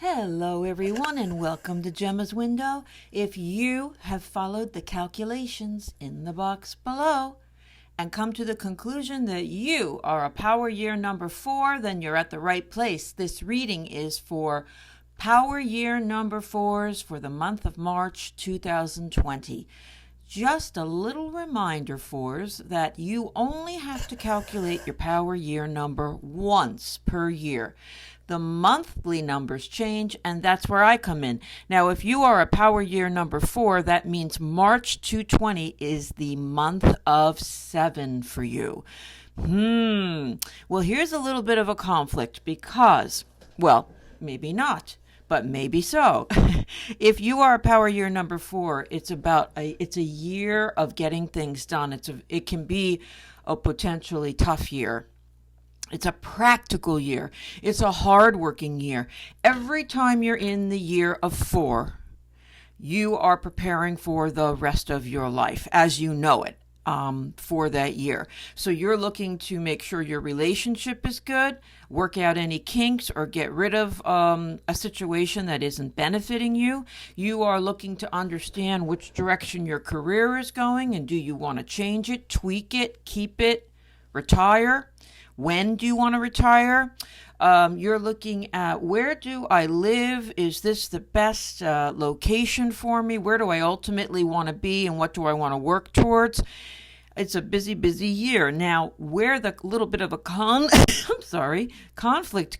Hello, everyone, and welcome to Gemma's Window. If you have followed the calculations in the box below and come to the conclusion that you are a power year number 4, then you're at the right place. This reading is for power year number 4s for the month of March 2020. Just a little reminder, 4s, that you only have to calculate your power year number once per year. The monthly numbers change, and that's where I come in. Now, if you are a power year number 4, that means March 2020 is the month of 7 for you. Well, here's a little bit of a conflict because, well, maybe not, but maybe so. If you are a power year number 4, it's a year of getting things done. It can be a potentially tough year. It's a practical year. It's a hard-working year. Every time you're in the year of 4, you are preparing for the rest of your life as you know it for that year. So you're looking to make sure your relationship is good, work out any kinks, or get rid of a situation that isn't benefiting you. You are looking to understand which direction your career is going, and do you want to change it, tweak it, keep it, retire? When do you want to retire? You're looking at, where do I live? Is this the best location for me? Where do I ultimately want to be, and what do I want to work towards? It's a busy, busy year. Now, where the little bit of a conflict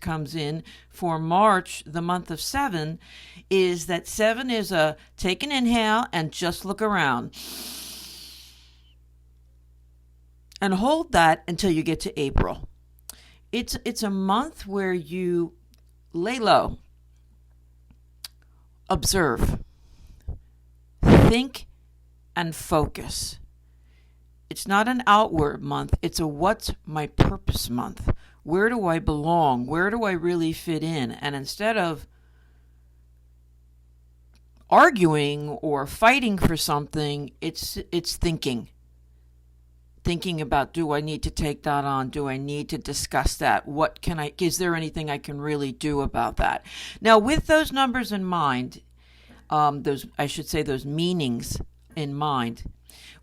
comes in for March, the month of 7, is that 7 is a take an inhale and just look around. And hold that until you get to April. It's a month where you lay low, observe, think, and focus. It's not an outward month. It's a what's my purpose month. Where do I belong? Where do I really fit in? And instead of arguing or fighting for something, it's thinking. Thinking about, do I need to take that on? Do I need to discuss that? Is there anything I can really do about that? Now, with those numbers in mind, those meanings in mind,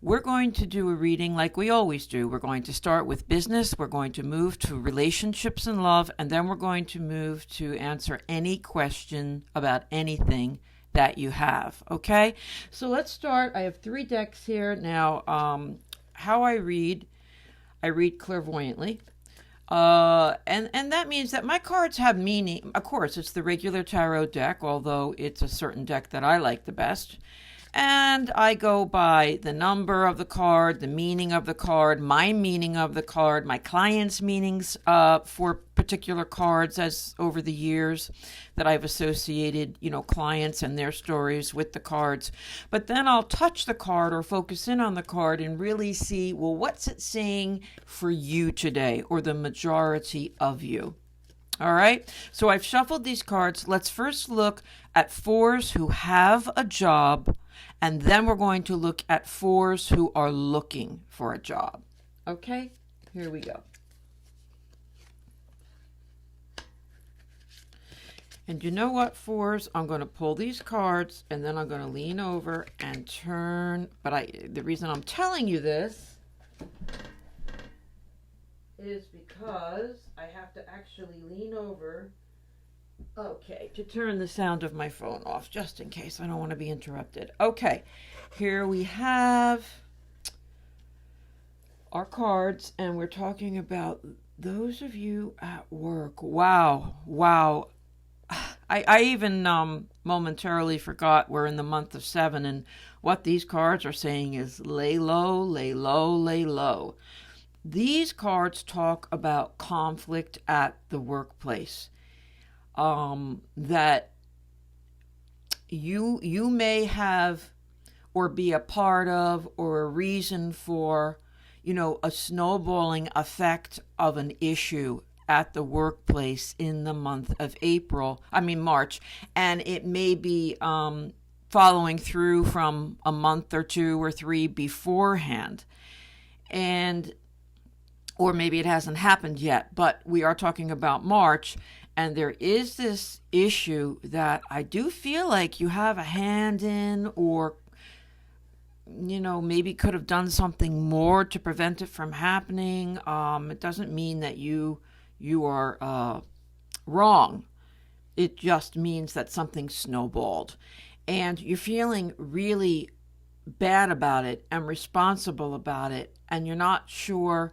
we're going to do a reading like we always do. We're going to start with business. We're going to move to relationships and love, and then we're going to move to answer any question about anything that you have. Okay? So let's start. I have 3 decks here. Now, how I read clairvoyantly. And that means that my cards have meaning. Of course, it's the regular tarot deck, although it's a certain deck that I like the best. And I go by the number of the card, the meaning of the card, my meaning of the card, my clients' meanings for particular cards as over the years that I've associated, clients and their stories with the cards. But then I'll touch the card or focus in on the card and really see, well, what's it saying for you today, or the majority of you? All right, so I've shuffled these cards. Let's first look at 4s who have a job, and then we're going to look at 4s who are looking for a job. Okay, here we go. And you know what, 4s? I'm going to pull these cards, and then I'm going to lean over and turn. But the reason I'm telling you this is because I have to actually lean over, to turn the sound of my phone off, just in case I don't want to be interrupted. Okay, here we have our cards, and we're talking about those of you at work. Wow. I even momentarily forgot we're in the month of 7, and what these cards are saying is lay low, lay low, lay low. These cards talk about conflict at the workplace, that you may have or be a part of, or a reason for, a snowballing effect of an issue at the workplace in the month of March, and it may be following through from a month or 2 or 3 beforehand. And or maybe it hasn't happened yet, but we are talking about March, And there is this issue that I do feel like you have a hand in, or maybe could have done something more to prevent it from happening. It doesn't mean that you are wrong. It just means that something snowballed, and you're feeling really bad about it and responsible about it, and you're not sure.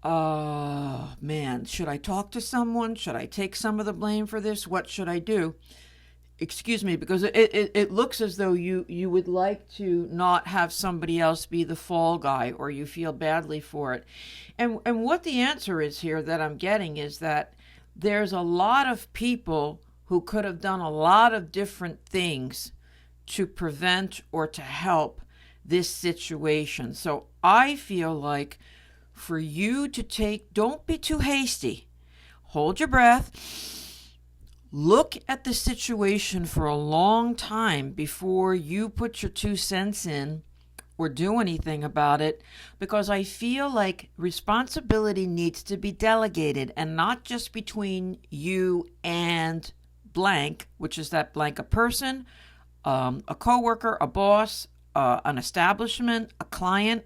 Man, should I talk to someone? Should I take some of the blame for this? What should I do? Excuse me, because it looks as though you would like to not have somebody else be the fall guy, or you feel badly for it. And what the answer is here that I'm getting is that there's a lot of people who could have done a lot of different things to prevent or to help this situation. So I feel like for you to don't be too hasty. Hold your breath. Look at the situation for a long time before you put your 2 cents in or do anything about it, because I feel like responsibility needs to be delegated, and not just between you and blank, which is that blank, a person, a coworker, a boss, an establishment, a client.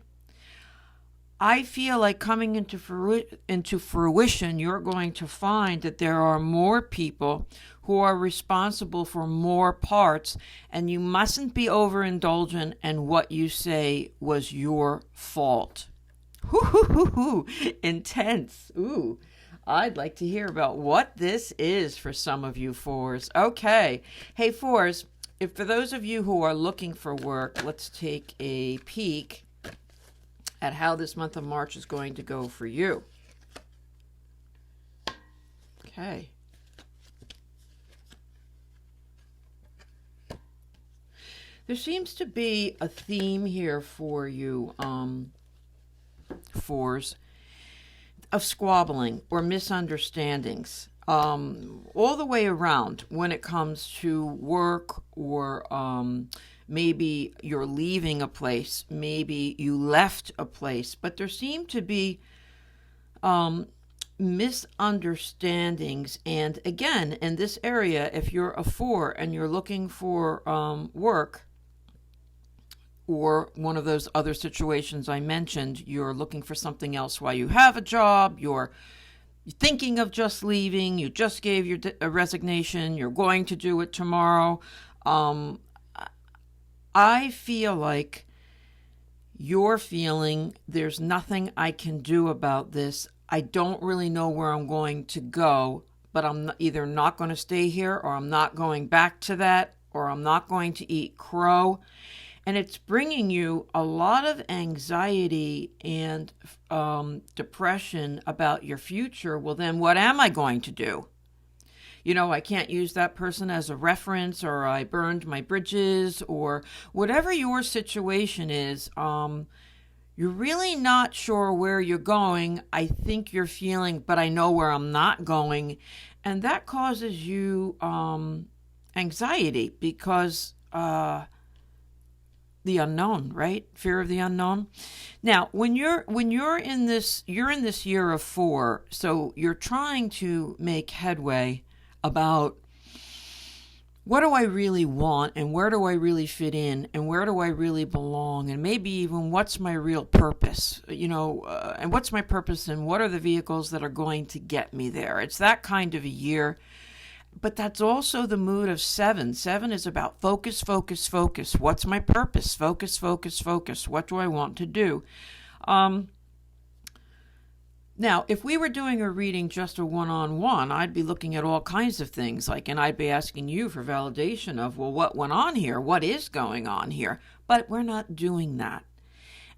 I feel like coming into fruition, you're going to find that there are more people who are responsible for more parts, and you mustn't be overindulgent in what you say was your fault. Intense. Ooh, I'd like to hear about what this is for some of you fours. Okay. Hey, fours, if for those of you who are looking for work, let's take a peek at how this month of March is going to go for you. Okay. There seems to be a theme here for you, fours, of squabbling or misunderstandings, all the way around when it comes to work, or maybe you're leaving a place, maybe you left a place, but there seem to be misunderstandings. And again, in this area, if you're a 4 and you're looking for work, or one of those other situations I mentioned, you're looking for something else while you have a job, you're thinking of just leaving, you just gave your resignation, you're going to do it tomorrow. I feel like you're feeling there's nothing I can do about this. I don't really know where I'm going to go, but I'm either not going to stay here, or I'm not going back to that, or I'm not going to eat crow. And it's bringing you a lot of anxiety and depression about your future. Well, then what am I going to do? I can't use that person as a reference, or I burned my bridges, or whatever your situation is. You're really not sure where you're going. I think you're feeling, but I know where I'm not going. And that causes you anxiety, because the unknown, right? Fear of the unknown. Now, when you're in this year of 4, so you're trying to make headway about what do I really want, and where do I really fit in, and where do I really belong, and maybe even what's my real purpose, and what's my purpose, and what are the vehicles that are going to get me there. It's that kind of a year. But that's also the mood of 7. 7 is about focus, focus, focus. What's my purpose? Focus, focus, focus. What do I want to do? Now, if we were doing a reading just a one-on-one, I'd be looking at all kinds of things, and I'd be asking you for validation of, well, what went on here? What is going on here? But we're not doing that.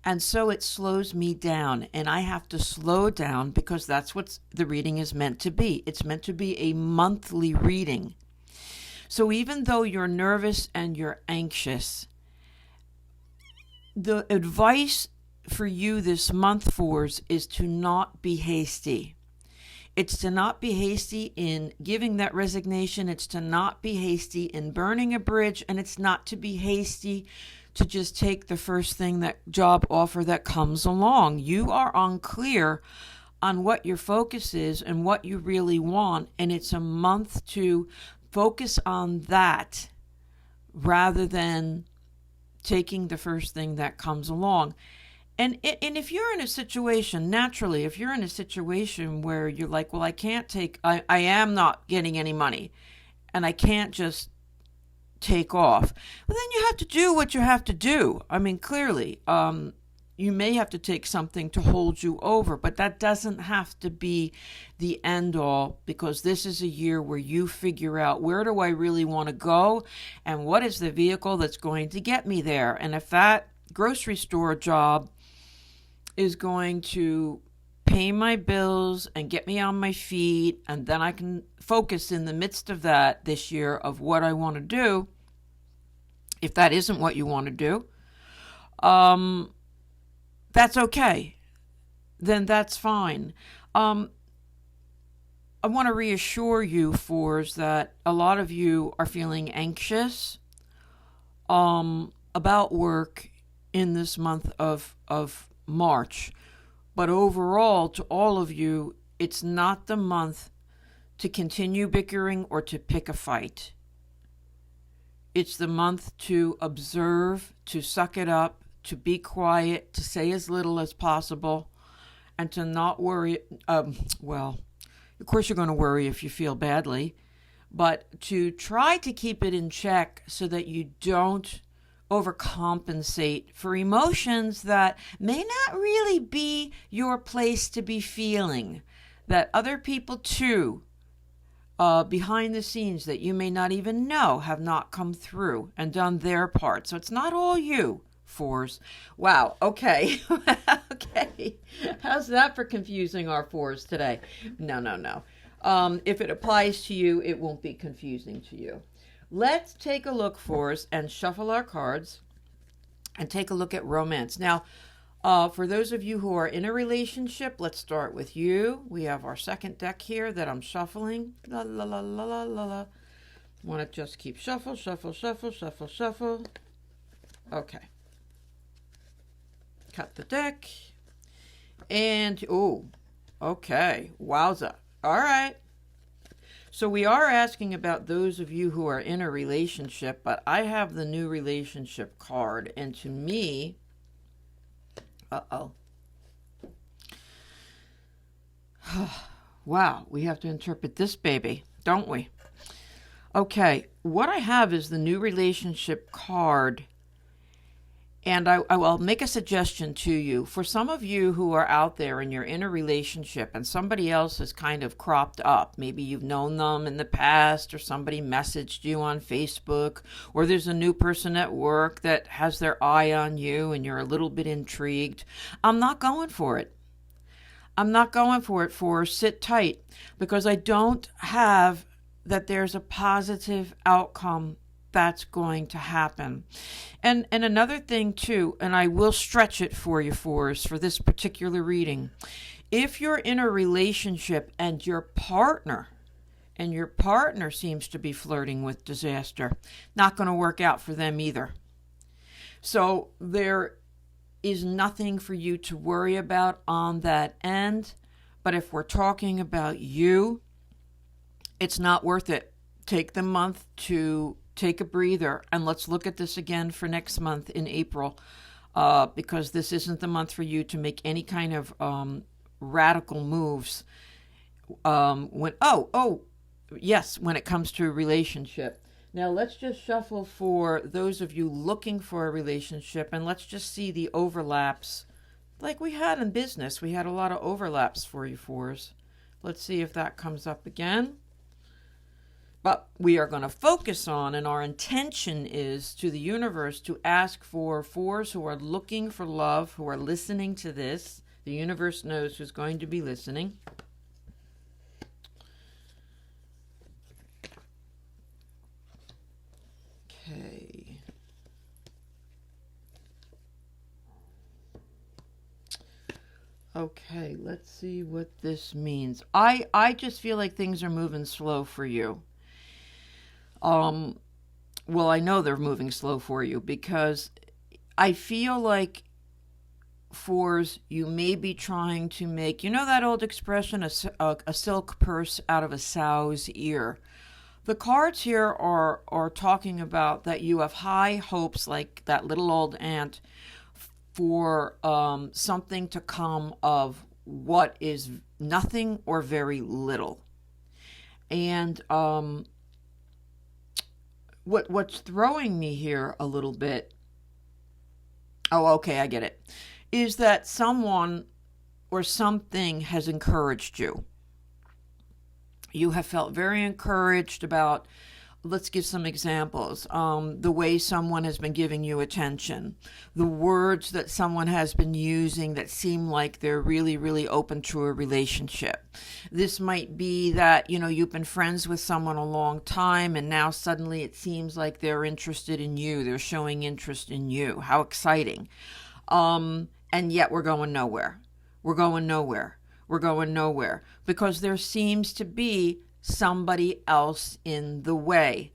And so it slows me down, and I have to slow down, because that's what the reading is meant to be. It's meant to be a monthly reading. So even though you're nervous and you're anxious, the advice for you this month, 4s, is to not be hasty. It's to not be hasty in giving that resignation. It's to not be hasty in burning a bridge, and it's not to be hasty to just take the first thing, that job offer that comes along. You are unclear on what your focus is and what you really want. And it's a month to focus on that rather than taking the first thing that comes along. And if you're in a situation, naturally, if you're in a situation where you're like, well, I am not getting any money and I can't just take off, well, then you have to do what you have to do. I mean, clearly, you may have to take something to hold you over, but that doesn't have to be the end all, because this is a year where you figure out, where do I really want to go and what is the vehicle that's going to get me there? And if that grocery store job is going to pay my bills and get me on my feet, and then I can focus in the midst of that this year of what I want to do. If that isn't what you want to do, that's okay. Then that's fine. I want to reassure you, fours, that a lot of you are feeling anxious about work in this month of March. But overall, to all of you, it's not the month to continue bickering or to pick a fight. It's the month to observe, to suck it up, to be quiet, to say as little as possible, and to not worry. Well, of course you're going to worry if you feel badly, but to try to keep it in check so that you don't overcompensate for emotions that may not really be your place to be feeling, that other people too, behind the scenes that you may not even know, have not come through and done their part. So it's not all you, fours. Wow, okay. Okay. How's that for confusing our fours today? No. If it applies to you, it won't be confusing to you. Let's take a look, fours, and shuffle our cards and take a look at romance. Now, for those of you who are in a relationship, let's start with you. We have our second deck here that I'm shuffling. La la la la la la la. Want to just keep shuffle. Okay. Cut the deck. And, okay. Wowza. All right. So we are asking about those of you who are in a relationship, but I have the new relationship card, and to me, wow, we have to interpret this baby, don't we? Okay, what I have is the new relationship card, and I will make a suggestion to you. For some of you who are out there and you're in a relationship and somebody else has kind of cropped up, maybe you've known them in the past, or somebody messaged you on Facebook, or there's a new person at work that has their eye on you and you're a little bit intrigued. I'm not going for it. For sit tight, because I don't have that there's a positive outcome that's going to happen. And another thing too, and I will stretch it for you, fours, for this particular reading. If you're in a relationship and your partner seems to be flirting with disaster, not going to work out for them either. So there is nothing for you to worry about on that end. But if we're talking about you, it's not worth it. Take the month to take a breather, and let's look at this again for next month in April, because this isn't the month for you to make any kind of radical moves. When it comes to a relationship. Now let's just shuffle for those of you looking for a relationship, and let's just see the overlaps. Like we had in business, we had a lot of overlaps for you, fours. Let's see if that comes up again. But we are going to focus on, and our intention is to the universe to ask for fours who are looking for love, who are listening to this. The universe knows who's going to be listening. Okay. Okay, let's see what this means. I just feel like things are moving slow for you. Well, I know they're moving slow for you, because I feel like fours, you may be trying to make, you know that old expression, a silk purse out of a sow's ear. The cards here are talking about that you have high hopes, like that little old ant, for something to come of what is nothing or very little. And what's throwing me here a little bit, oh, okay, I get it, is that someone or something has encouraged you. You have felt very encouraged about, let's give some examples, the way someone has been giving you attention, the words that someone has been using that seem like they're really, really open to a relationship. This might be that, you've been friends with someone a long time and now suddenly it seems like they're interested in you. They're showing interest in you. How exciting. And yet we're going nowhere. We're going nowhere. We're going nowhere because there seems to be somebody else in the way.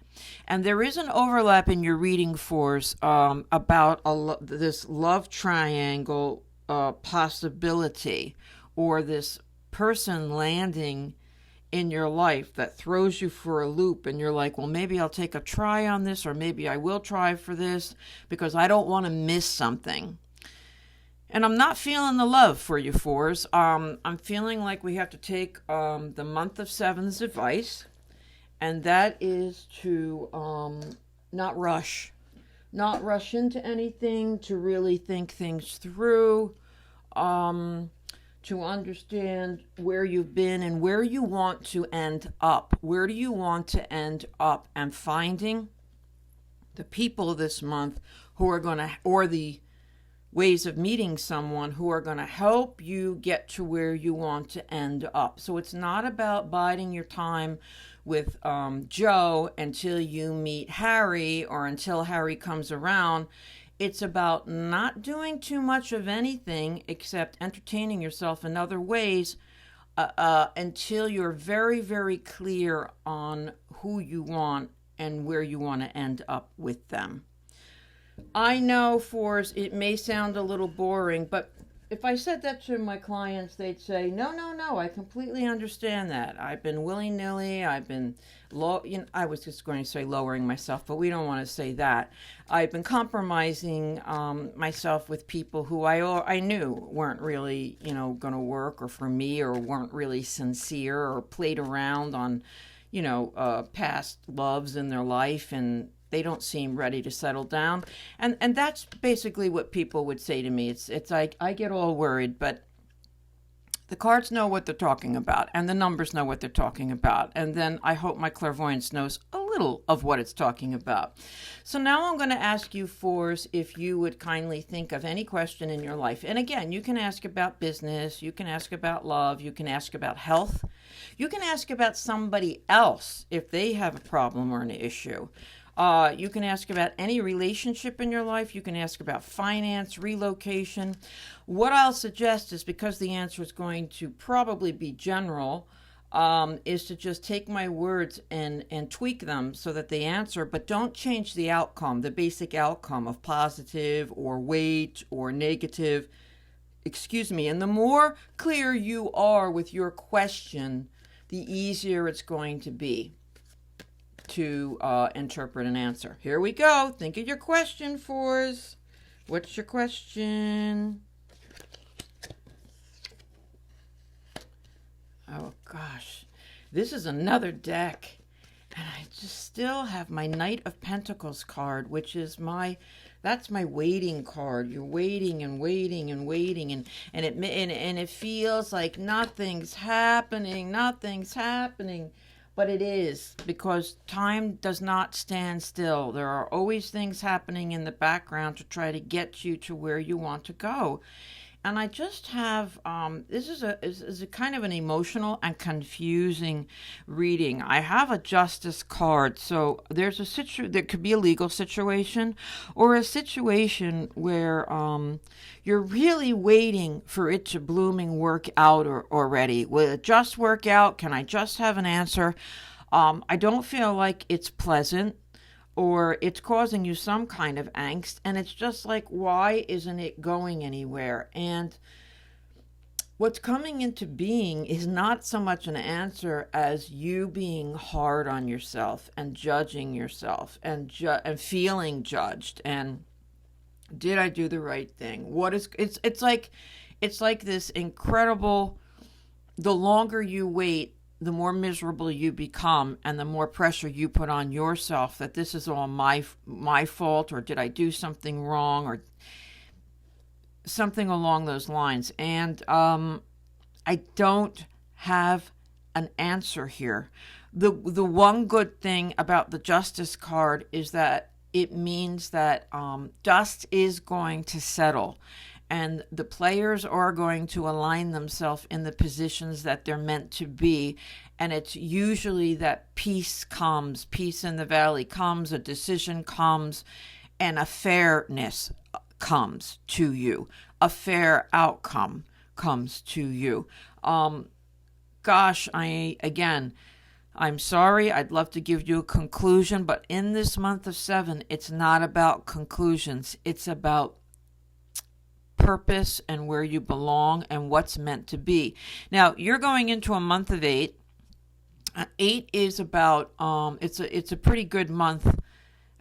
And there is an overlap in your reading force about this love triangle possibility, or this person landing in your life that throws you for a loop, and you're like, well, maybe I'll take a try on this, or maybe I will try for this because I don't want to miss something. And I'm not feeling the love for you fours. I'm feeling like we have to take the month of Seven's advice, and that is to not rush into anything, to really think things through, to understand where you've been and where you want to end up. Where do you want to end up? And finding the people this month who are going to, or the ways of meeting someone who are going to help you get to where you want to end up. So it's not about biding your time with Joe until you meet Harry or until Harry comes around. It's about not doing too much of anything except entertaining yourself in other ways until you're very, very clear on who you want and where you want to end up with them. I know, fours, it may sound a little boring, but if I said that to my clients, they'd say, no, I completely understand that. I've been willy-nilly, I've been, I was just going to say lowering myself, but we don't want to say that. I've been compromising myself with people who I knew weren't really, going to work or for me, or weren't really sincere, or played around on, past loves in their life, and they don't seem ready to settle down. And that's basically what people would say to me. It's like I get all worried, but the cards know what they're talking about, and the numbers know what they're talking about. And then I hope my clairvoyance knows a little of what it's talking about. So now I'm going to ask you fours if you would kindly think of any question in your life. And again, you can ask about business, you can ask about love, you can ask about health, you can ask about somebody else if they have a problem or an issue. You can ask about any relationship in your life. You can ask about finance, relocation. What I'll suggest is, because the answer is going to probably be general, is to just take my words and tweak them so that they answer, but don't change the outcome, the basic outcome of positive or wait or negative. And the more clear you are with your question, the easier it's going to be to interpret an answer. Here we go. Think of your question, fours. What's your question? Oh, gosh. This is another deck. And I just still have my Knight of Pentacles card, which is that's my waiting card. You're waiting and waiting and waiting, and it feels like nothing's happening. But it is, because time does not stand still. There are always things happening in the background to try to get you to where you want to go. And I just have, this is a kind of an emotional and confusing reading. I have a Justice card. So there's there could be a legal situation, or a situation where you're really waiting for it to blooming work out already. Will it just work out? Can I just have an answer? I don't feel like it's pleasant. or it's causing you some kind of angst, and it's just like, why isn't it going anywhere? And what's coming into being is not so much an answer as you being hard on yourself and judging yourself and feeling judged, and did I do the right thing? What is it's like this incredible, the longer you wait, the more miserable you become, and the more pressure you put on yourself that this is all my fault, or did I do something wrong, or something along those lines. And I don't have an answer here. The one good thing about the Justice card is that it means that dust is going to settle, and the players are going to align themselves in the positions that they're meant to be. And it's usually that peace comes, peace in the valley comes, a decision comes, and a fairness comes to you. A fair outcome comes to you. I'm sorry. I'd love to give you a conclusion, but in this month of 7, it's not about conclusions. It's about purpose and where you belong and what's meant to be. Now, you're going into a month of 8. 8 is about, it's a pretty good month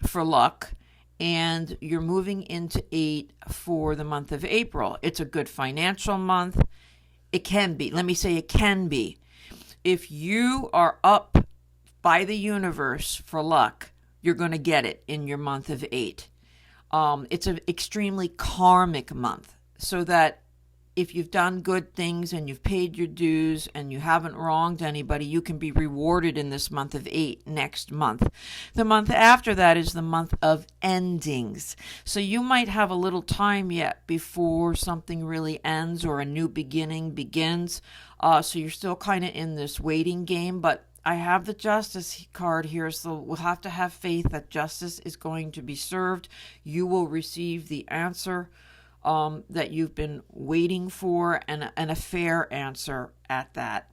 for luck, and you're moving into 8 for the month of April. It's a good financial month. It can be. Let me say it can be. If you are up by the universe for luck, you're going to get it in your month of 8. It's an extremely karmic month, so that if you've done good things and you've paid your dues and you haven't wronged anybody, you can be rewarded in this month of 8 next month. The month after that is the month of endings. So you might have a little time yet before something really ends or a new beginning begins. So you're still kind of in this waiting game, but I have the Justice card here, so we'll have to have faith that justice is going to be served. You will receive the answer that you've been waiting for, and a fair answer at that.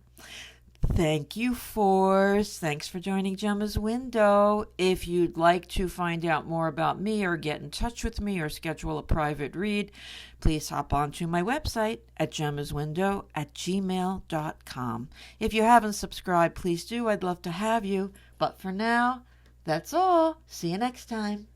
Thank you, Force. Thanks for joining Jemma's Window. If you'd like to find out more about me or get in touch with me or schedule a private read, please hop onto my website at gemmaswindow@gmail.com. If you haven't subscribed, please do. I'd love to have you. But for now, that's all. See you next time.